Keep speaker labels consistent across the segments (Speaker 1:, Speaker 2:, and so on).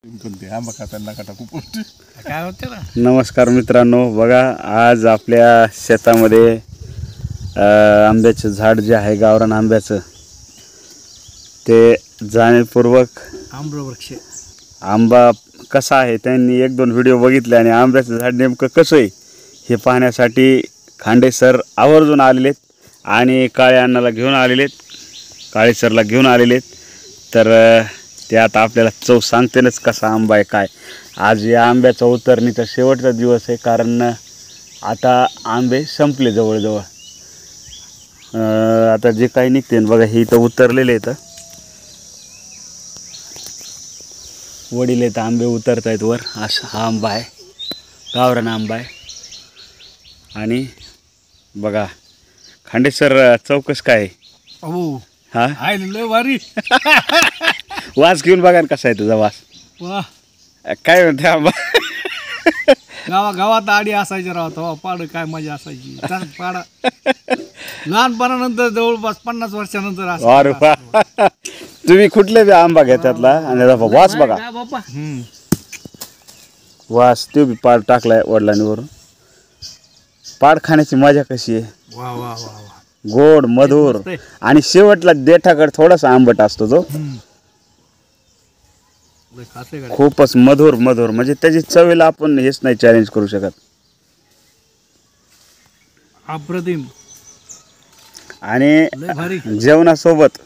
Speaker 1: काय होते ना.
Speaker 2: नमस्कार मित्रांनो, बघा आज आपल्या शेतामध्ये आंब्याचं झाड जे आहे गावरान आंब्याचं ते जाणीवपूर्वक
Speaker 1: आम्रवृक्ष
Speaker 2: आंबा कसा आहे त्यांनी एक दोन व्हिडिओ बघितले आणि आंब्याचं झाड नेमकं कसं आहे हे पाहण्यासाठी खांडे सर आवर्जून आलेलेत आणि काळे अण्णाला घेऊन आलेलेत, काळे सरला घेऊन आलेलेत. तर ते आता आपल्याला चव सांगतेनच कसा आंबा आहे काय. आज या आंब्याचा उतरणीचा शेवटचा दिवस आहे, कारण आता आंबे संपले जवळजवळ. आता जे काही निघते बघा हे इथं उतरलेले आहेत, वडील आहेत, आंबे उतरत आहेत वर. असा हा आंबा आहे, गावरान आंबा आहे. आणि बघा खांडे सर चौकस काय
Speaker 1: अहो
Speaker 2: हा
Speaker 1: आहे लय भारी.
Speaker 2: वास घेऊन बघा ना कसा आहे तुझा वास.
Speaker 1: वा
Speaker 2: काय म्हणते आंबा.
Speaker 1: गावात आडी असायची राव तेव्हा पाड काय मजा असायची. पाडा लहानपणानंतर जवळपास 50 वर्षानंतर
Speaker 2: अरे वा. तुम्ही कुठले बी आंबा घेतातला आणि वास बघा,
Speaker 1: बाप्पा.
Speaker 2: वास तो बी पाड टाकलाय वडिलांनी वरून. पाड खाण्याची मजा कशी आहे,
Speaker 1: वा वा वा वा.
Speaker 2: गोड मधुर आणि शेवटला देठाकडे थोडासा आंबट असतो तो. खूपच मधुर मधुर, म्हणजे त्याची चवीला आपण हेच नाही चॅलेंज करू शकत.
Speaker 1: अप्रतिम.
Speaker 2: आणि जेवणासोबत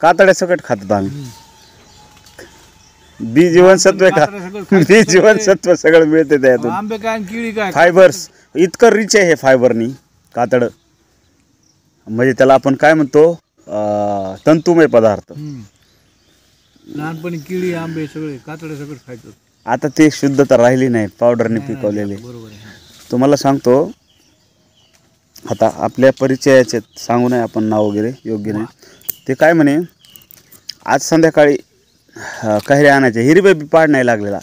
Speaker 2: कातड्या सकट खातात आम्ही. बी जीवनसत्व आहे का, बी जीवनसत्व सगळं मिळते त्यातून.
Speaker 1: आंबे काय केळी काय,
Speaker 2: फायबर्स इतकं रिच आहे हे फायबरनी कातड. म्हणजे त्याला आपण काय म्हणतो, तंतुमय पदार्थ.
Speaker 1: लहानपणी केळी आंबे सगळे कातडे सगळं खायचं.
Speaker 2: आता ते शुद्धता राहिली नाही, पावडरने पिकवलेले.
Speaker 1: बरोबर आहे.
Speaker 2: तुम्हाला सांगतो, आता आपल्या परिचयाचे सांगू नये आपण नाव वगैरे, योग्य नाही. ते काय म्हणे, आज संध्याकाळी कैऱ्या आणायच्या, हिरवे बी पाड नाही लागलेला,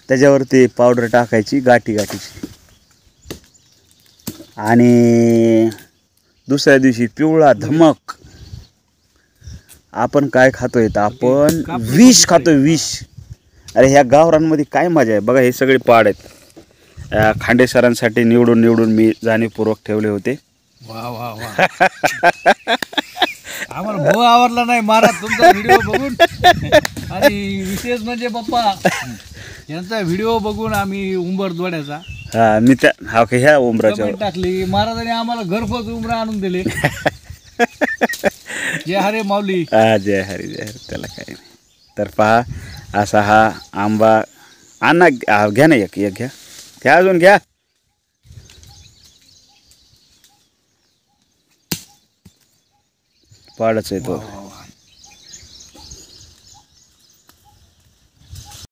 Speaker 2: त्याच्यावरती पावडर टाकायची गाठीची, आणि दुसऱ्या दिवशी पिवळा धमक. आपण काय खातोय तर आपण विष खातोय, विष. अरे ह्या गावरांमध्ये काय मजा आहे बघा. हे सगळे पाड आहेत, खांडे सरांसाठी निवडून मी जाणीवपूर्वक ठेवले होते.
Speaker 1: वा वा वा. आम्हाला भाऊ आवडला नाही महाराज तुमचा व्हिडिओ बघून. आणि विशेष म्हणजे पप्पा यांचा व्हिडिओ बघून आम्ही उंबर दोड्याचा
Speaker 2: मी त्या ह्या उंबराच्या
Speaker 1: टाकली. महाराजांनी आम्हाला घरपोच उंबरा आणून दिले. जय हरे माऊली.
Speaker 2: जय हरी जय हरी. त्याला काही नाही. तर पहा असा हा आंबा. आणा घ्या ना, एक घ्या, घ्या अजून घ्या. पाडच आहे तो.